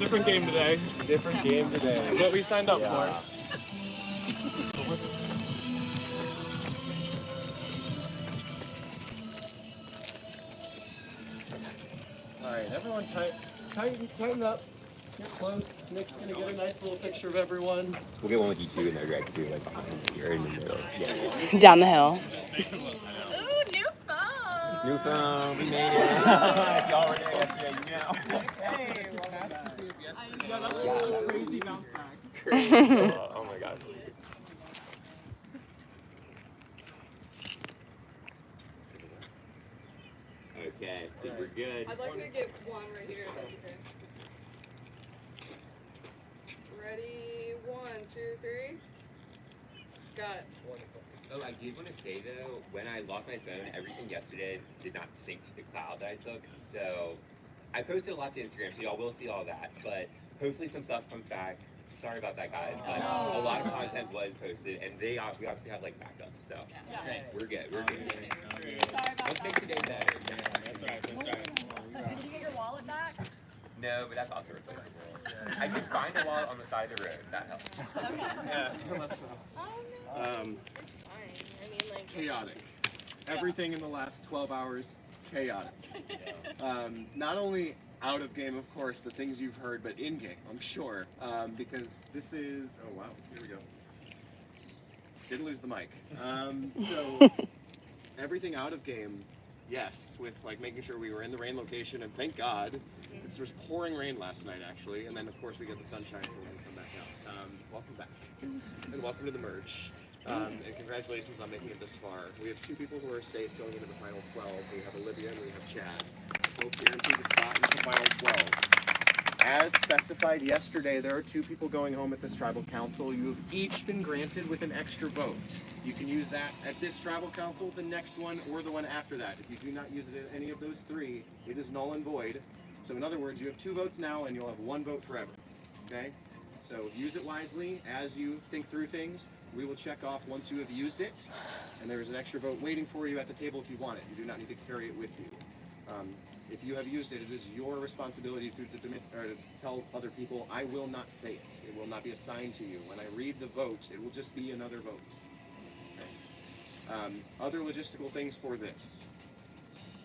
Different game today. Different game today. What we signed up for. All right, everyone tighten up. Get close. Nick's gonna get a nice little picture of everyone. We'll get one with you two in there, Greg, too, like behind you or in the middle. Yeah. Down the hill. Ooh, new phone! New phone, we made it. If y'all were there yesterday, you know. Hey, well, that's yesterday. Yeah, that's a crazy bounce back. Crazy. Oh my god. Okay, I think we're good. I'd like to get one right here, if that's okay. Ready? 1, 2, 3. Got it. Oh, I did want to say though, when I lost my phone, everything yesterday did not sync to the cloud that I took. So I posted a lot to Instagram, so y'all will see all that. But hopefully some stuff comes back. Sorry about that, guys. But a lot of content was posted, and we obviously have like backup. So we're good. We're good. Sorry about Let's make today better. Did you get your wallet back? No, but that's also replaceable. I did find a wallet on the side of the road. That helps. Yeah. It's fine. I mean, like... Chaotic. Everything in the last 12 hours, chaotic. Not only out of game, of course, the things you've heard, but in game, I'm sure. Because this is, oh wow, here we go. Didn't lose the mic. So everything out of game, yes, with like making sure we were in the rain location, and thank God, it was pouring rain last night actually, and then of course we get the sunshine when we come back out. Welcome back, and welcome to the merge. And congratulations on making it this far. We have 2 people who are safe going into the final 12. We have Olivia and we have Chad. Both guaranteed a spot into the final 12. As specified yesterday, there are 2 people going home at this tribal council. You have each been granted with an extra vote. You can use that at this tribal council, the next one, or the one after that. If you do not use it at any of those 3, it is null and void. So in other words, you have 2 votes now and you'll have 1 vote forever. Okay? So use it wisely as you think through things. We will check off once you have used it, and there is an extra vote waiting for you at the table if you want it. You do not need to carry it with you. If you have used it, it is your responsibility to tell other people, I will not say it. It will not be assigned to you. When I read the vote, it will just be another vote. Okay. Other logistical things for this.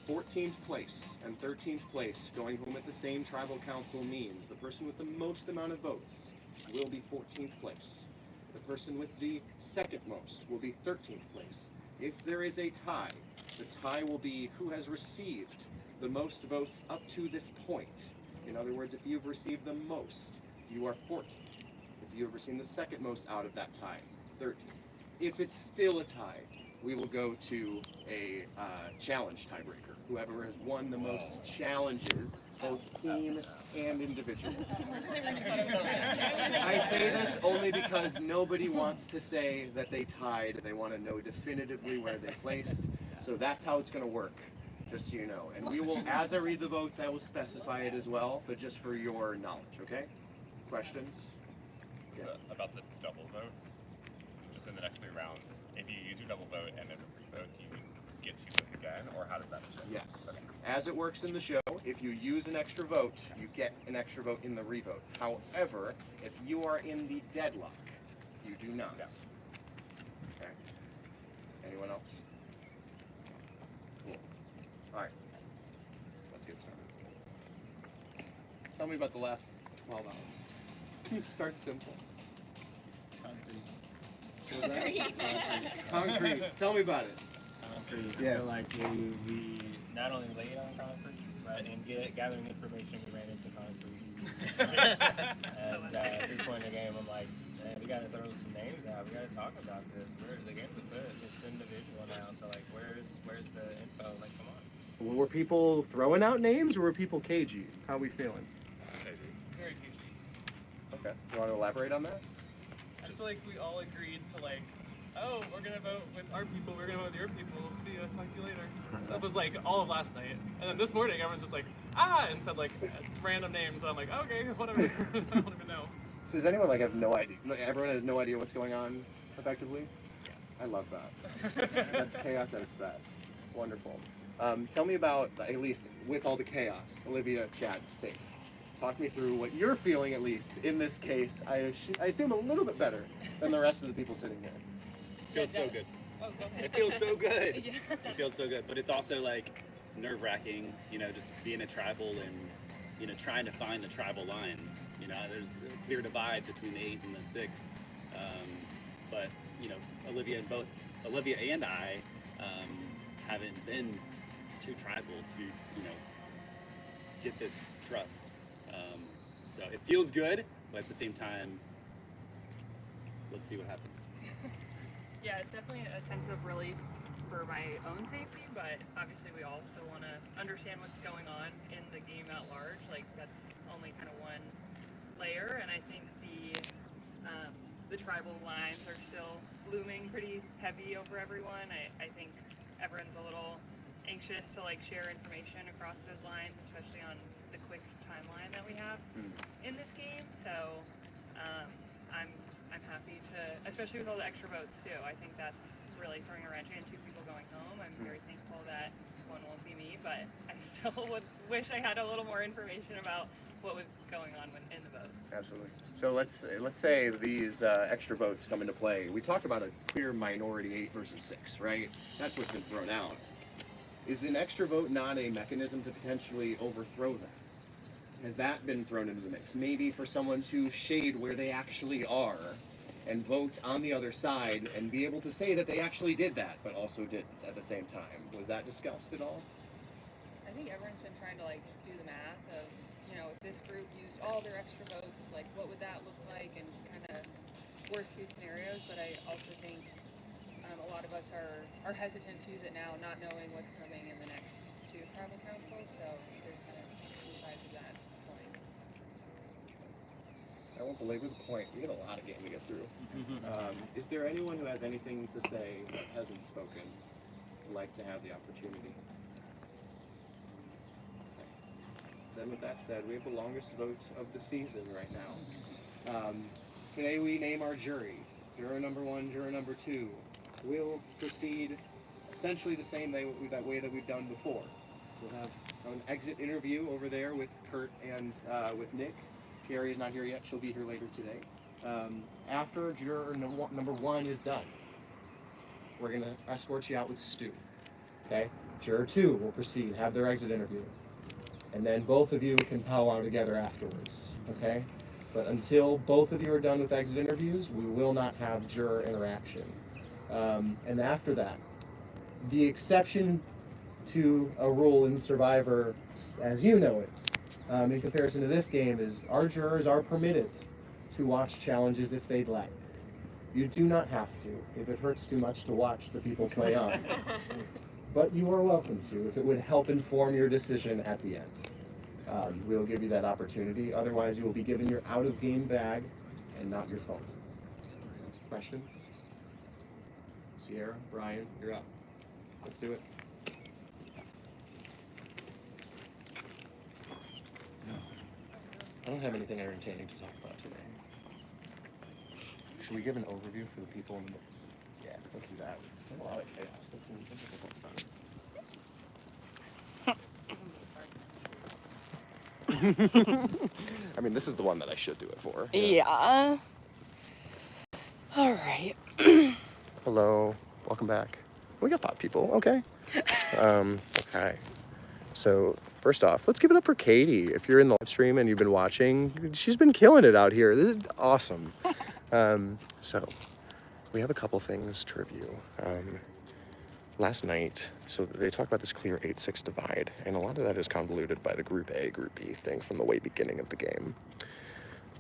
14th place and 13th place going home at the same tribal council means the person with the most amount of votes will be 14th place. The person with the second most will be 13th place. If there is a tie, the tie will be who has received the most votes up to this point. In other words, if you've received the most, you are 14th. If you have received the second most out of that tie, 13th. If it's still a tie, we will go to a challenge tiebreaker. Whoever has won the most challenges, both team and individual. I say this only because nobody wants to say that they tied. They want to know definitively where they placed. So that's how it's going to work, just so you know. And we will, as I read the votes, I will specify it as well, but just for your knowledge, okay? Questions? Yeah. About the double votes, just in the next 3 rounds, if you use your double vote and there's a re-vote, do you get 2 votes again, or how does that work? Yes. Okay. As it works in the show, if you use an extra vote, you get an extra vote in the revote. However, if you are in the deadlock, you do not. Yeah. Okay. Anyone else? Cool. All right. Let's get started. Tell me about the last 12 hours. Start simple. Concrete. Tell me about it. Concrete. I feel like we not only laid on concrete, but in gathering information, we ran into concrete. And at this point in the game, I'm like, man, we got to throw some names out. We got to talk about this. The game's afoot. It's individual now. So like, where's the info? Like, come on. Were people throwing out names, or were people cagey? How are we feeling? Cagey. Very cagey. Okay. You want to elaborate on that? Just like we all agreed to like, oh, we're gonna vote with our people, we're gonna vote with your people, see ya, talk to you later. That was like all of last night. And then this morning everyone's just like, and said like random names, and I'm like, okay, whatever. I don't even know. So does anyone like have no idea? Like, everyone has no idea what's going on effectively? Yeah. I love that. That's chaos at its best. Wonderful. Tell me about, at least with all the chaos, Olivia, Chad, safe. talk me through what you're feeling, at least in this case. I assume a little bit better than the rest of the people sitting here. Feels so good. Oh, go ahead. It feels so good. Yeah. It feels so good, but it's also like nerve-wracking, you know, just being a tribal and, you know, trying to find the tribal lines. You know, there's a clear divide between the 8 and the 6. But, you know, Olivia and I haven't been too tribal to, you know, get this trust. So it feels good, but at the same time, let's see what happens. Yeah, it's definitely a sense of relief for my own safety, but obviously we also want to understand what's going on in the game at large. Like, that's only kind of one layer, and I think the tribal lines are still looming pretty heavy over everyone. I think everyone's a little anxious to like share information across those lines, especially on the quick timeline that we have in this game. So I'm happy to, especially with all the extra votes too. I think that's really throwing a wrench in 2 people going home. I'm very thankful that one won't be me, but I still would wish I had a little more information about what was going on in the vote. Absolutely. So let's say these extra votes come into play. We talked about a clear minority 8 versus 6, right? That's what's been thrown out. Is an extra vote not a mechanism to potentially overthrow that? Has that been thrown into the mix? Maybe for someone to shade where they actually are and vote on the other side and be able to say that they actually did that, but also didn't at the same time. Was that discussed at all? I think everyone's been trying to like do the math of, you know, if this group used all their extra votes, like what would that look like, and kind of worst case scenarios. But I also think a lot of us are hesitant to use it now, not knowing what's coming in the next 2 tribal councils. So there's kind of 2 sides of that coin. I won't belabor the point. We got a lot of game to get through. Is there anyone who has anything to say that hasn't spoken, would like to have the opportunity? Then with that said, we have the longest vote of the season right now. Today we name our jury. Juror number 1, juror number 2. We'll proceed essentially the same way that we've done before. We'll have an exit interview over there with Kurt and with Nick. Carrie is not here yet. She'll be here later today. After juror number 1 is done, we're going to escort you out with Stu. Okay? Juror 2 will proceed, have their exit interview. And then both of you can powwow together afterwards. Okay? But until both of you are done with exit interviews, we will not have juror interaction. And after that, the exception to a rule in SuRVAvor, as you know it, in comparison to this game, is our jurors are permitted to watch challenges if they'd like. You do not have to, if it hurts too much to watch the people play on. But you are welcome to, if it would help inform your decision at the end. We'll give you that opportunity. Otherwise, you will be given your out-of-game bag and not your phone. Questions? Sierra, Brian, you're up. Let's do it. I don't have anything entertaining to talk about today. Should we give an overview for the people in the... Yeah, let's do that. There's a lot of chaos. I mean, this is the one that I should do it for. Yeah. All right. Hello. Welcome back. We got 5 people. Okay. Okay. So, first off, let's give it up for Katie. If you're in the live stream and you've been watching, she's been killing it out here. This is awesome. So, we have a couple things to review. Last night, so they talked about this clear 8-6 divide, and a lot of that is convoluted by the Group A, Group B thing from the way beginning of the game.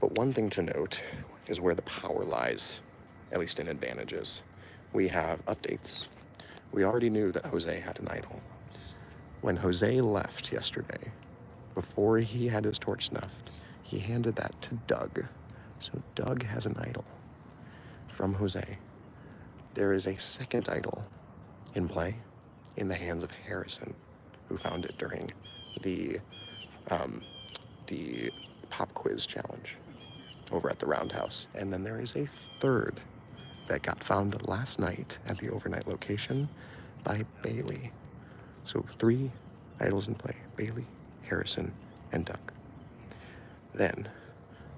But one thing to note is where the power lies, at least in advantages. We have updates. We already knew that Jose had an idol. When Jose left yesterday, before he had his torch snuffed, he handed that to Doug. So Doug has an idol from Jose. There is a second idol in play in the hands of Harrison, who found it during the pop quiz challenge over at the Roundhouse. And then there is a third that got found last night at the overnight location by Bailey. So 3 idols in play: Bailey, Harrison, and Doug. Then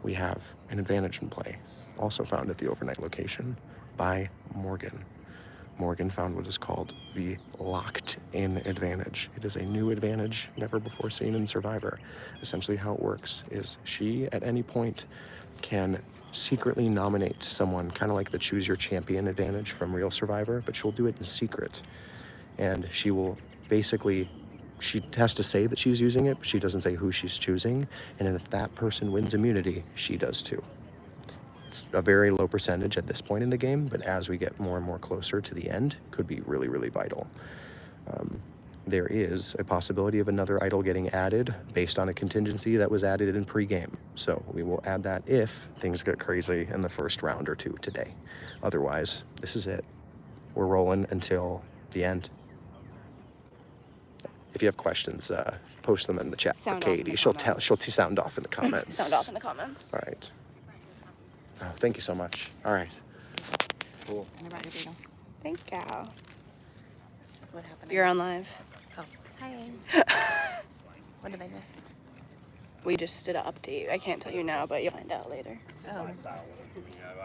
we have an advantage in play, also found at the overnight location by Morgan. Morgan found what is called the locked-in advantage. It is a new advantage never before seen in SuRVAvor. Essentially how it works is she, at any point, can secretly nominate someone, kind of like the choose your champion advantage from real SuRVAvor, but she'll do it in secret. And she will basically, she has to say that she's using it, but she doesn't say who she's choosing. And if that person wins immunity, she does too. It's a very low percentage at this point in the game, but as we get more and more closer to the end, could be really, really vital. There is a possibility of another idol getting added based on a contingency that was added in pre-game. So we will add that if things get crazy in the first round or two today. Otherwise, this is it. We're rolling until the end. If you have questions, post them in the chat Sound for off in Katie. the She'll comments. sound off in the comments. Sound off in the comments. All right. Oh, thank you so much. All right. Cool. Thank you. What happened? You're on live. Oh, hi. What did I miss? We just did an update. I can't tell you now, but you'll find out later. Oh, I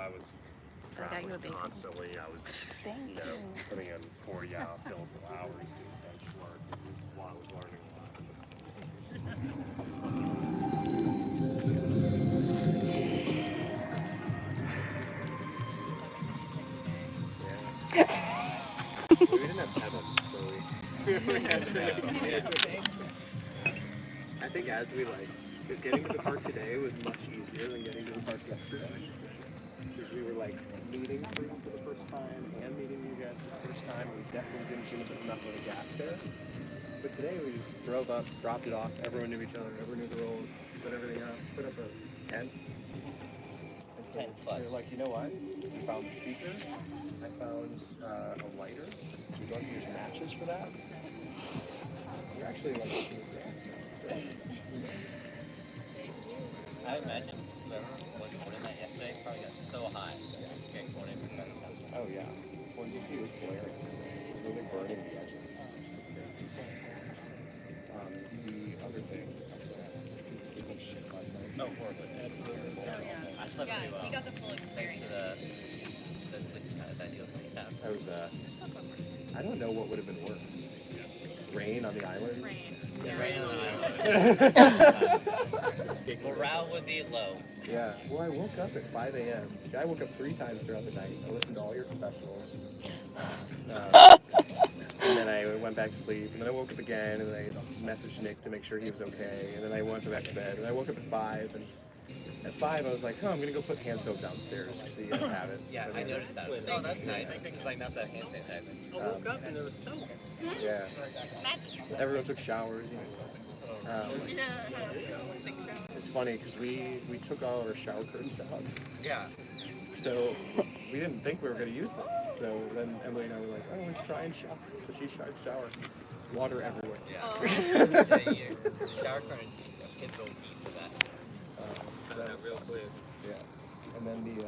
was I got you a bacon. constantly. I was, Thank you know, putting in 40 billable hours doing bench work while I was learning a lot. We didn't have Kevin, so I think as we because getting to the park today was much easier than getting to the park yesterday. Because we were meeting for the first time and meeting you guys for the first time. We definitely didn't seem enough of a gap there. But today we drove up, dropped it off. Everyone knew each other. Everyone knew the roles. Put everything up. Put up a tent. And so we were like, you know what? We found the speaker. I found a lighter. We're going to use matches for that. We're actually looking at grass now. I imagine whoever was holding that yesterday probably got so high. Oh yeah. Well, you see it was blaring. It was literally burning the edges. The other thing, I was going to ask you, did you sleep like shit last night? Oh, horribly. I slept pretty well. he got the full experience. Thanks to that deal that we have. I was, I don't know what would have been worse. Rain on the island? Rain. Yeah, rain on the island. Morale would be low. Yeah. Well, I woke up at 5 a.m. I woke up 3 times throughout the night. I listened to all your confessionals. And then I went back to sleep. And then I woke up again. And then I messaged Nick to make sure he was okay. And then I went back to bed. And I woke up at 5. And at 5, I was like, oh, I'm going to go put hand soap downstairs so you guys have it. Yeah, I noticed that. Oh, that's nice. Because I not that hand sanitizer. I woke up and there was soap. Yeah. Everyone took showers. You know. It's funny because we took all our shower curtains out. Yeah. So we didn't think we were going to use this. So then Emily and I were like, oh, let's try and shower. So she tried to shower. Water everywhere. Yeah. Shower curtain is a pivotal piece of that. That was real quick. Yeah. And then the,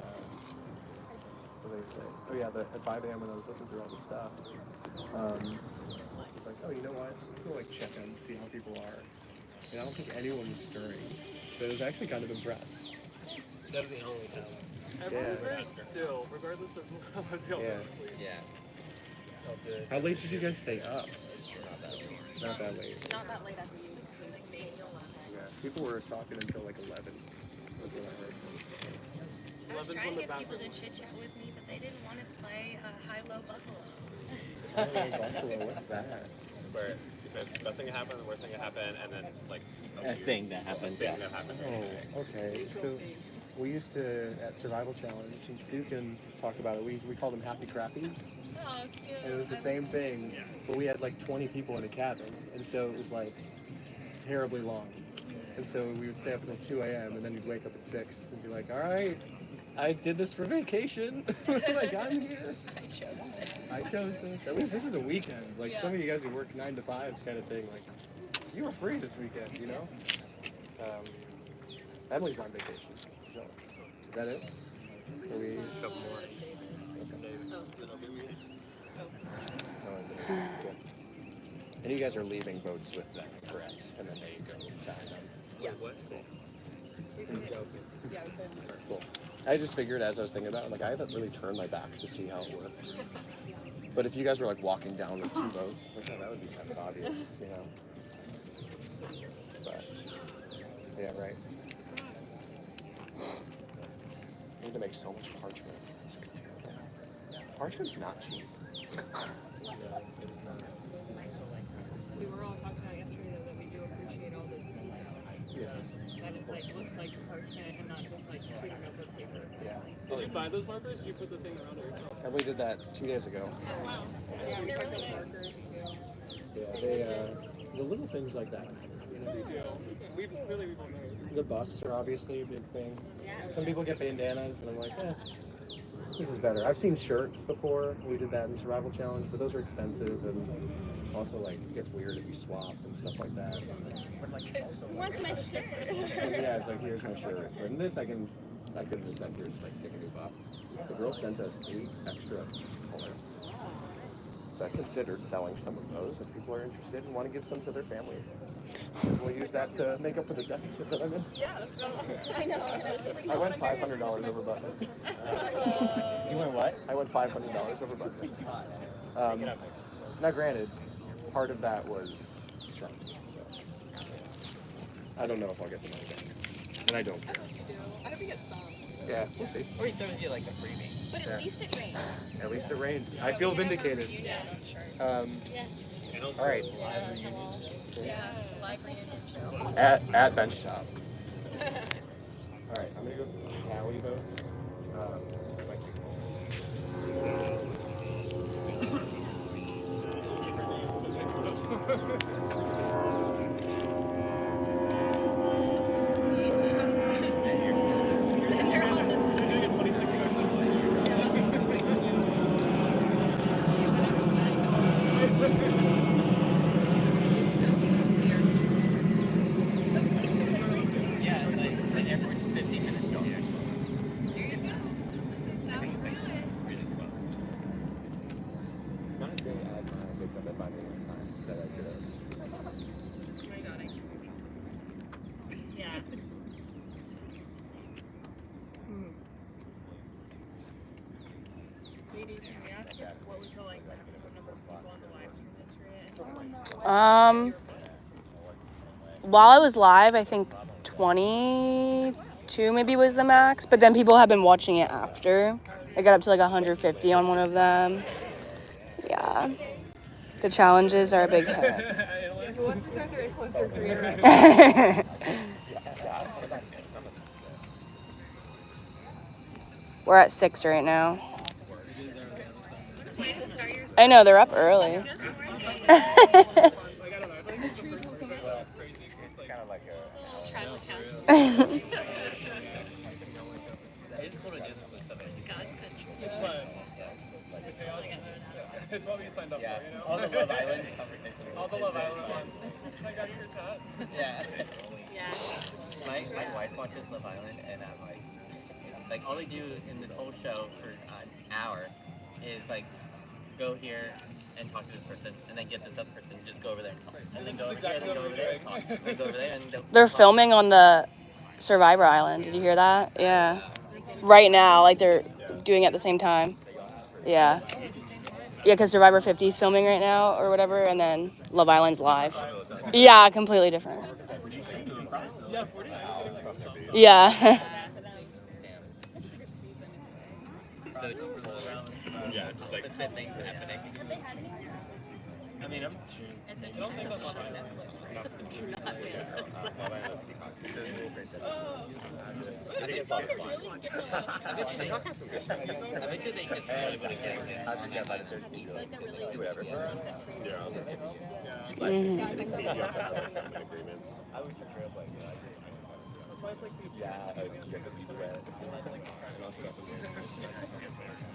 what did I say? Oh yeah, at 5 a.m. when I was looking through all the stuff, I was like, oh, you know what? I'm going to check in, see how people are. And I don't think anyone was stirring. So I was actually kind of impressed. That was the only time. Everyone's very still, regardless of how they all sleep. Yeah. Felt good. How late did you guys stay up? Not that late. Not that late after you. Yeah. People were talking until like 11. That's what I heard. I was trying to get people to chit chat with me, but they didn't want to play high-low buffalo. Buffalo, what's that? Where you said best thing that happened, the worst thing that happened, and then just like A thing that happened. thing that happened. Oh, okay. So we used to, at Survival Challenge, and Stu can talk about it, we called them Happy Crappies. Oh, cute. And it was the same thing, but we had like 20 people in a cabin, and so it was like terribly long. And so we would stay up until 2 a.m. and then you'd wake up at 6 and be like, all right, I did this for vacation. Like, I'm here. I chose this. At least this is a weekend. Like, some of you guys who work 9 to 5s kind of thing, like, you were free this weekend, you know? Emily's on vacation. So, is that it? Are we... A couple more. Cool. And you guys are leaving boats with them, correct? And then they go tie them. Yeah. Cool. Cool. I just figured as I was thinking about it, like I haven't really turned my back to see how it works. But if you guys were like walking down with 2 votes, like, oh, that would be kind of obvious, you know. But yeah, right. I need to make so much parchment. It's gonna be terrible. Parchment's not cheap. We were all talking about yesterday though that we do appreciate all the details. Yes. That it's like looks like parchment and not just like shooting up with paper. Yeah. Did you buy those markers? Did you put the thing around it yourself? And we did that 2 days ago. Oh wow. Yeah, we took those markers too. Yeah, they the little things like that. You know? Big deal. We've all knows. The buffs are obviously a big thing. Some people get bandanas, and I'm like, this is better. I've seen shirts before. We did that in the survival challenge, but those are expensive, and also like it gets weird if you swap and stuff like that. Who wants my shirt? Yeah, it's like here's my shirt. But in this, I could have just said here's like take a new buff. The girl sent us 8 extra color. So I considered selling some of those if people are interested and want to give some to their family. We'll use that to make up for the deficit that I'm in. Yeah, I know. I went $500 over budget. You went what? I went $500 over budget. Now, granted, part of that was strengths. So I don't know if I'll get the money back, and I don't care. I hope you get some. Yeah, we'll see. Or he throws you like a freebie. But at least it rained. At least it rained. I feel vindicated. Yeah, I'm sure. All right. Yeah, live reunion show. At benchtop. All right, I'm gonna go tally votes. Yeah, like the airport's 15 minutes going. Not really add my victim if I'm in time that I could have. Oh my god, I can't believe this. Yeah. Katie, can we ask you what was the like maximum number of people on the live stream yesterday? While I was live, I think 22 maybe was the max, but then people have been watching it after. I got up to like 150 on one of them. Yeah. The challenges are a big hit. Who wants to start their influencer career right We're at 6 right now. I know, they're up early. It's fun. The chaos is, it's what we signed up for, you know? All the Love Island conversations. All the Love Island ones. Can I grab your chat? Yeah. My wife watches Love Island, and I'm like all they do in this whole show for an hour is like go here and talk to this person, and then get this other person, just go over there and talk, and then go over here, then go over there and talk, and then go over there, and They're filming on the SuRVAvor Island. Did you hear that? Yeah. Right now, like they're doing it at the same time. Yeah. Yeah, because SuRVAvor 50 is filming right now or whatever, and then Love Island's live. Yeah, completely different. Yeah. Yeah, just like the things happening. I mean, I'm sure. I don't think that's on I bet you they just really wouldn't get whatever. That's why it's like the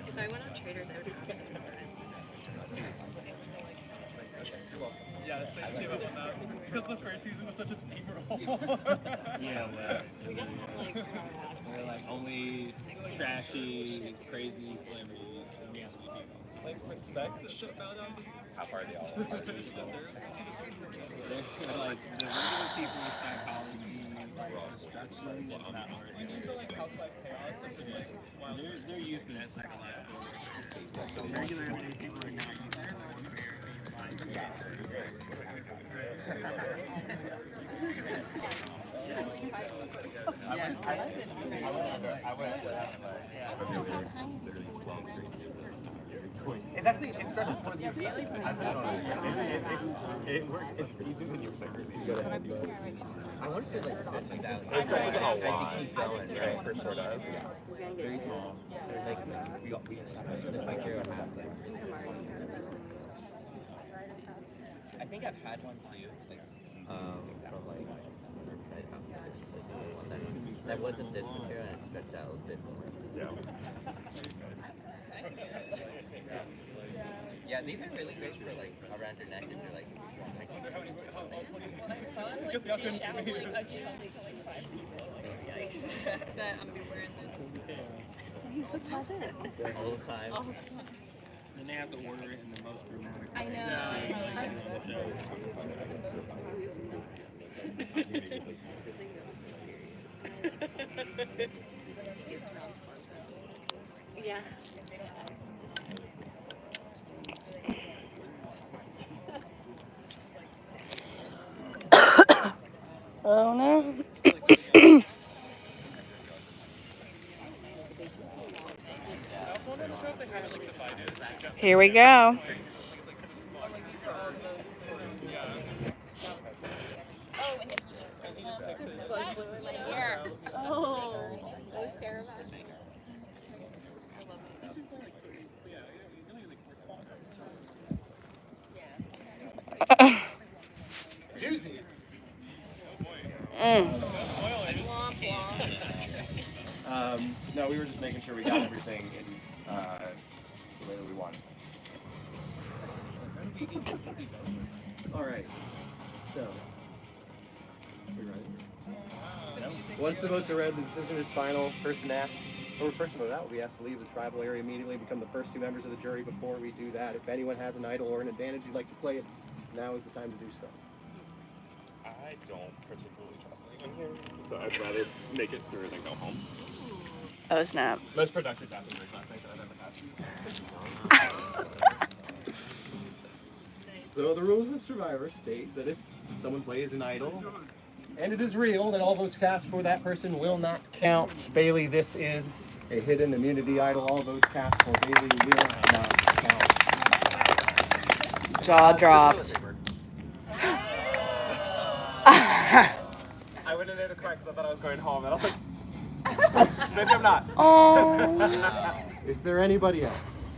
If I went on Traders, I would have it. yeah, Snakes gave up on that. Because the first season was such a steamroll. Yeah, we're like only trashy, crazy celebrities. And reality people. Like, respect that bow down to How far they all she deserves. They're like the regular people's psychology destruction is not worth You need it. to like housewife chaos and just like wild. They're used to that psychological. Regular everyday people are not used to It's actually, it stretches more than you think. It's easy when you expect it. I wonder if it like stretches out. It stretches a lot. As you keep going, right? For sure does. Very small. Like, we just like your half. I think I've had one too. Like, from like side house. Like one that wasn't this material and it stretched out a bit more. Yeah. Yeah, these are really great for like around your neck if you're like. I saw him like dish out like a chunk to like 5 people. Yikes. That I'm gonna be wearing this All the time. all the time. And they have to order it in the most dramatic I way. know. On the show. Yeah. Oh no. Here we go. Oh, that was terrible. Juicy. No, we were just making sure we got everything in the way that we wanted. All right. So, we ready? Once the votes are read, the decision is final. Person voted out will be asked to leave the tribal area immediately and become the first 2 members of the jury. Before we do that, if anyone has an idol or an advantage you'd like to play it, now is the time to do so. I don't particularly trust anyone here, so I'd rather make it through than go home. Oh snap. Most productive bathroom break last night that I've ever had. So the rules of SuRVAvor state that if someone plays an idol and it is real, then all votes cast for that person will not count. Bailey, this is a hidden immunity idol. All votes cast for Bailey will not count. Jaw dropped. I went in there to cry because I thought I was going home, and I was like, maybe I'm not. Oh. Is there anybody else?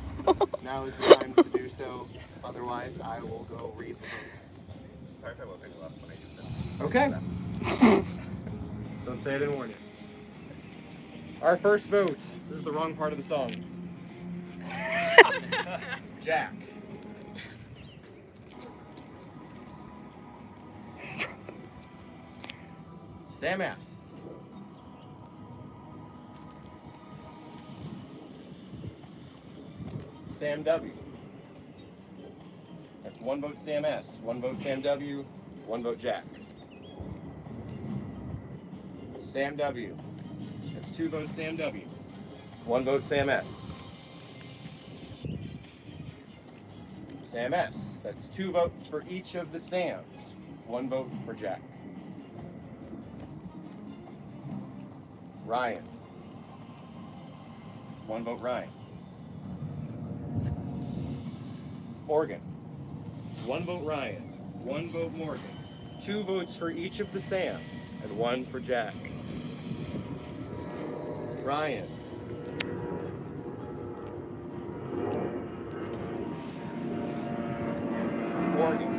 Now is the time to do so. Otherwise, I will go read the votes. Sorry if I woke you up when I used it. Okay. Don't say I didn't warn you. Our first vote. This is the wrong part of the song. Jack. Sam S. Sam W. That's 1 vote Sam S, 1 vote Sam W, 1 vote Jack. Sam W. That's 2 votes Sam W, 1 vote Sam S. Sam S. That's 2 votes for each of the Sams, 1 vote for Jack. Ryan. 1 vote Ryan. Morgan. 1 vote Ryan, 1 vote Morgan, 2 votes for each of the Sams, and 1 for Jack. Ryan. Morgan.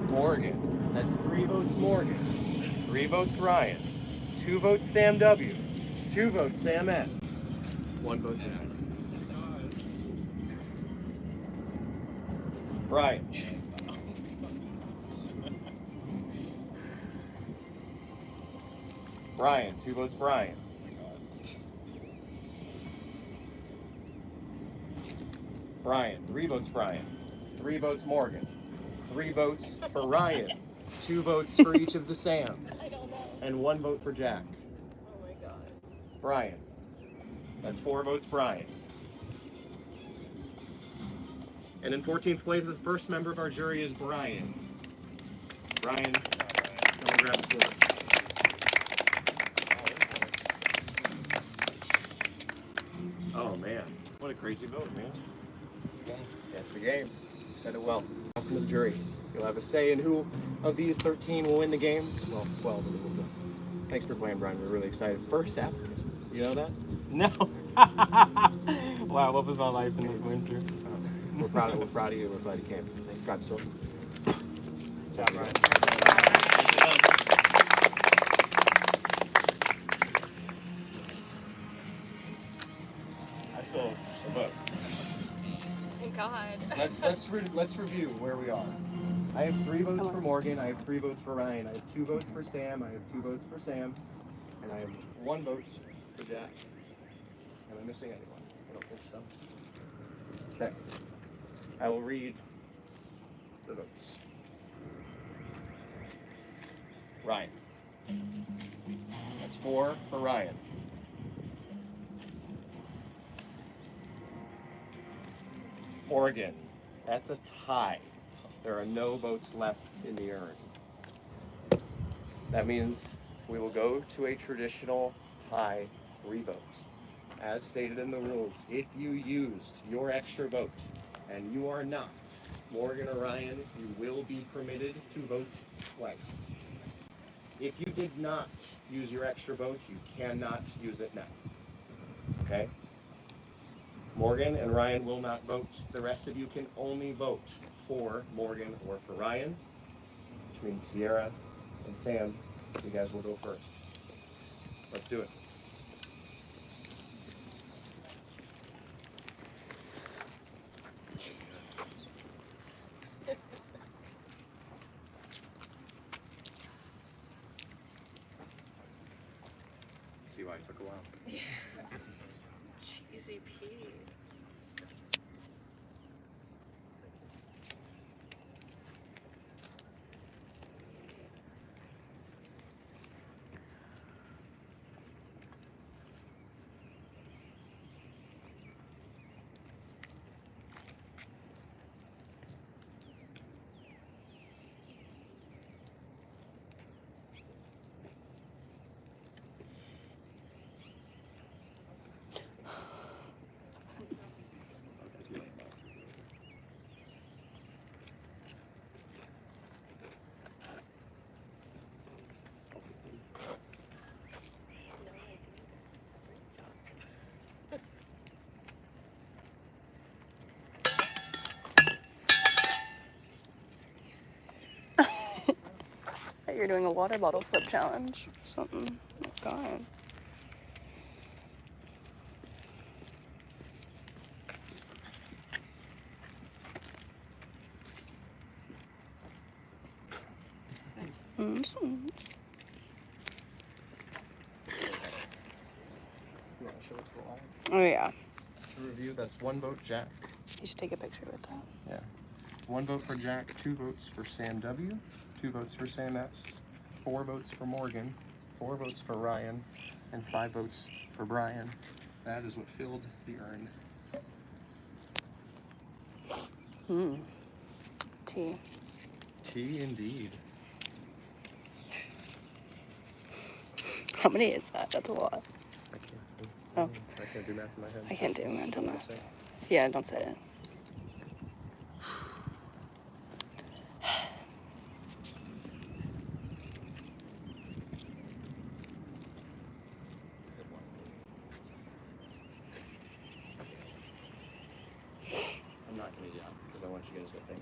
Morgan. That's 3 votes Morgan, 3 votes Ryan, 2 votes Sam W, 2 votes Sam S, 1 vote Jack. Brian. Brian, 2 votes Brian. Brian, 3 votes Brian. 3 votes Morgan. 3 votes for Ryan. 2 votes for each of the Sams. And 1 vote for Jack. Oh my god. Brian. That's 4 votes Brian. And in 14th place, the first member of our jury is Brian. Brian, come and grab the board. Oh man, what a crazy vote, man. That's the game. You said it well. Welcome to the jury. You'll have a say in who of these 13 will win the game. Well, 12 in the window. Thanks for playing, Brian. We're really excited. First applicant. You know that? No. Wow, what was my life in this winter? We're proud of you. We're glad you came. Thanks, grab yourself. Good job, Brian. I still have some votes. Thank God. Let's review where we are. I have 3 votes for Morgan. I have 3 votes for Ryan. I have 2 votes for Sam. I have 2 votes for Sam. And I have 1 vote for Jack. Am I missing anyone? I don't think so. Okay. I will read the votes. Ryan. That's 4 for Ryan. Morgan. That's a tie. There are no votes left in the urn. That means we will go to a traditional tie revote. As stated in the rules, if you used your extra vote and you are not Morgan or Ryan, you will be permitted to vote twice. If you did not use your extra vote, you cannot use it now. Okay? Morgan and Ryan will not vote. The rest of you can only vote for Morgan or for Ryan, which means Sierra and Sam, you guys will go first. Let's do it. See why it took a while. Cheesy Pete. You're doing a water bottle flip challenge or something. Oh god. Thanks. Mm-hmm. You want to show us the line? Oh yeah. To review, that's 1 vote Jack. You should take a picture with that. Yeah. 1 vote for Jack, 2 votes for Sam W, 2 votes for Sam S, 4 votes for Morgan, 4 votes for Ryan, and 5 votes for Brian. That is what filled the urn. Tea. Tea indeed. How many is that? That's a lot. I can't do, Oh. I can't do math in my head. I can't do What's mental the one math. to say? Yeah, don't say it. I'm not going to yell because I want you guys to think.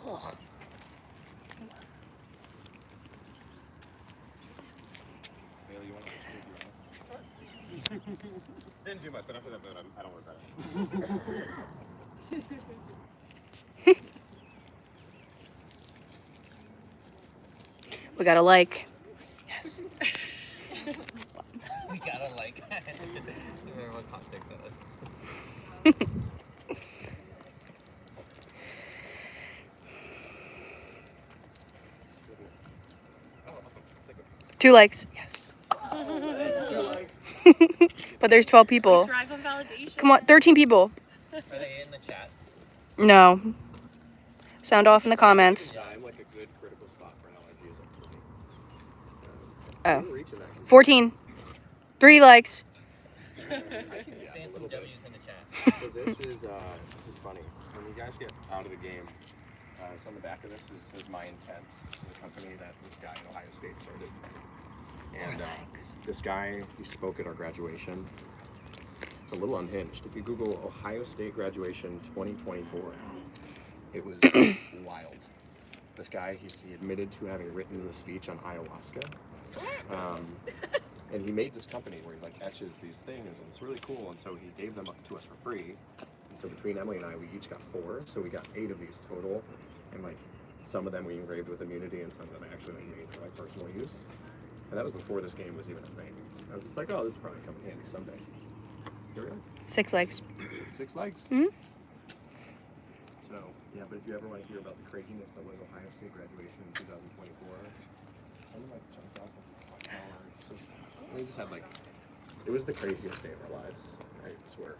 Ugh. Bailey, you want to Didn't do much, but after that vote, I don't regret it. We got a like. Yes. We gotta like. Remember what context that was. Oh, awesome. Take it. 2 likes. Yes. 2 likes. But there's 12 people. Drive on validation. Come on, 13 people. Are they in the chat? No. Sound off in the comments. I'm like a good critical spot for how I use Oh. it. Reaching that. 14. 3 likes. Stand some W's in the chat. So this is funny. When you guys get out of the game, so on the back of this says My Intent. This is a company that this guy at Ohio State started. And this guy, he spoke at our graduation. It's a little unhinged. If you Google Ohio State graduation 2024, it was wild. This guy, he admitted to having written the speech on ayahuasca. And he made this company where he like etches these things, and it's really cool. And so he gave them up to us for free. And so between Emily and I, we each got 4. So we got 8 of these total. And like some of them we engraved with immunity, and some of them I actually like made for my personal use. And that was before this game was even a thing. I was just like, oh, this is probably come in handy someday. Here we are. 6 likes. 6 likes. Mhm. So yeah, but if you ever want to hear about the craziness that was Ohio State graduation in 2024, someone like jumped off of a tower. It's just, we just had like, it was the craziest day of our lives. I swear.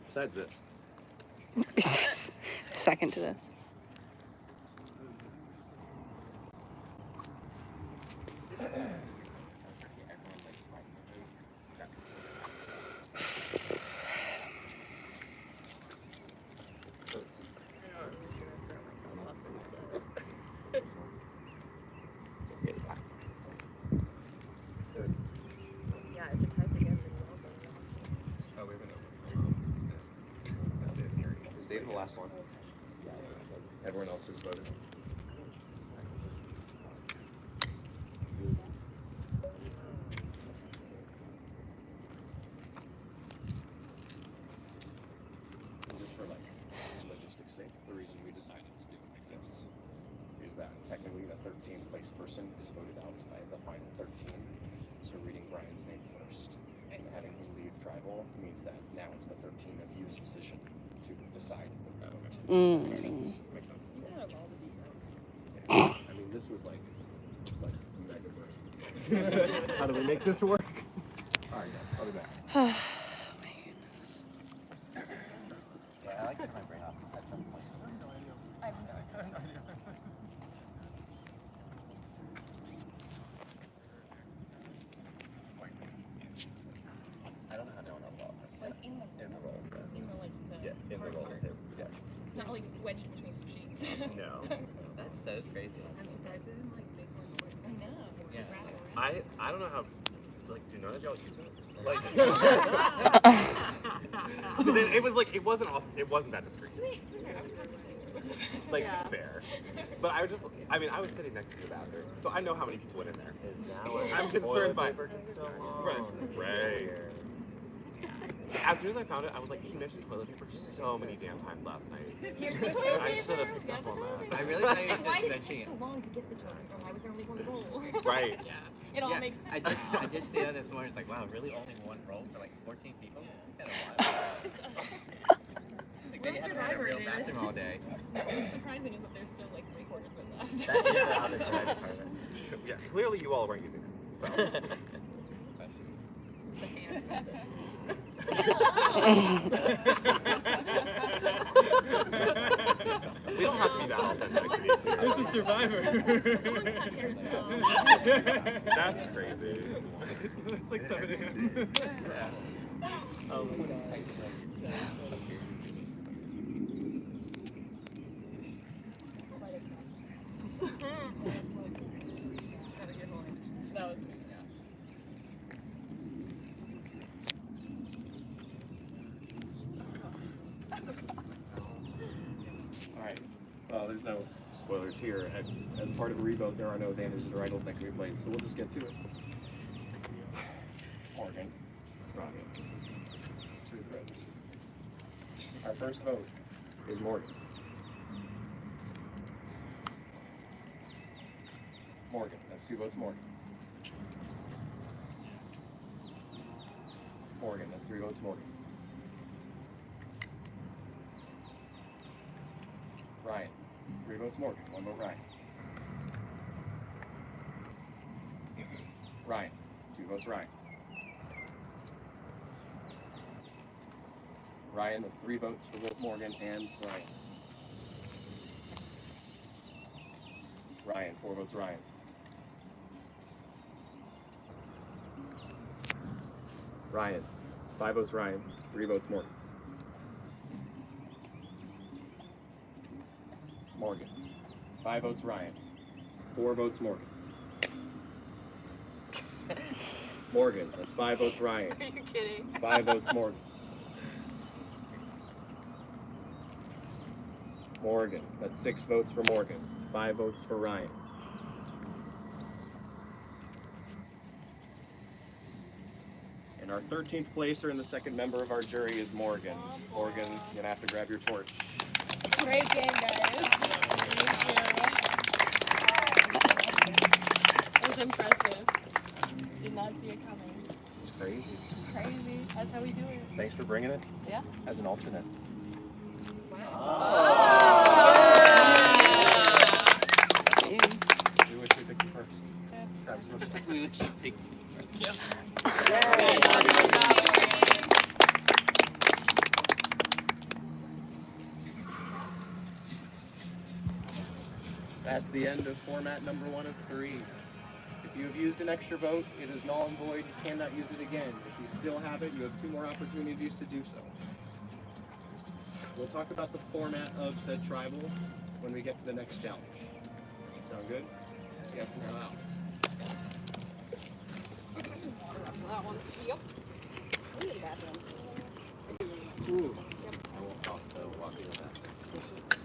Besides this. Second to this. Yeah, if it ties again, Oh, we haven't opened. Is Dave the last one? Everyone else has voted. Just for like logistics sake, the reason we decided to do it like this is that technically the 13th place person is voted out by the final 13. So reading Brian's name first and having him leave tribal means that now it's the 13 of you's decision to decide the vote. Makes sense. Makes sense. I mean, this was like mega brain. How do we make this work? All right, guys, I'll be back. Yeah, I like to turn my brain off at some point. I don't know how no one else saw it. like in the roll. like the Yeah, in the roll. Yeah. not like wedged between some sheets. No. That's so crazy. I'm surprised it didn't like make one noise. I know. Yeah. I don't know how, like, do none of y'all use it? Like, it was like, it wasn't awesome. It wasn't that discreet. Wait, to be fair, I was about to say. Like, Yeah. fair. But I just, I mean, I was sitting next to the bathroom, so I know how many people went in there. I'm concerned by. Right. As soon as I found it, I was like, he mentioned toilet paper so many damn times last night. Here's the toilet I paper. should have picked Get up the on toilet that. I really thought you were Why just did it mentioning take so long to get the toilet paper? Why was there only one roll? Right. Yeah. It all Yeah, makes sense. I did see that this morning. It's like, wow, really only one roll for like 14 people? Kind of wild. Like they haven't had a real bathroom all day. What's surprising is that there's still like 3/4 of it left. That is the other side of it. Yeah, clearly you all weren't using it. So. It's the hand. We don't have to be that authentic to these people. This is SuRVAvor. Someone cut hairs now. That's crazy. It's like 7 a.m. Yeah. Oh, That was Alright, well, there's no spoilers here. As part of the revote, there are no advantages or idols that can be played, so we'll just get to it. Oregon, Toronto, Our first vote is Morgan. Morgan, that's 2 votes Morgan. Morgan, that's 3 votes Morgan. Ryan, 3 votes Morgan, 1 vote Ryan. Ryan, 2 votes Ryan. Ryan, that's 3 votes for both Morgan and Ryan. Ryan, 4 votes Ryan. Ryan, 5 votes Ryan, 3 votes Morgan. Morgan, 5 votes Ryan, 4 votes Morgan. Morgan, that's 5 votes Ryan. Are you kidding? 5 votes Morgan. Morgan, that's 6 votes for Morgan. 5 votes for Ryan. And our 13th placer and the second member of our jury is Morgan. Morgan, you're gonna have to grab your torch. Great game, guys. It was impressive. Did not see it coming. It's crazy. Crazy. That's how we do it. Thanks for bringing it. Yeah. As an alternate. We wish we picked you first. Grab as much. We wish you picked Yeah. That's the end of format number 1 of 3. If you have used an extra vote, it is null and void. You cannot use it again. If you still have it, you have 2 more opportunities to do so. We'll talk about the format of said tribal when we get to the next challenge. Sound good? You guys can head out. That one. Yep. I need a bathroom. Ooh. I won't talk, so walk in the bathroom.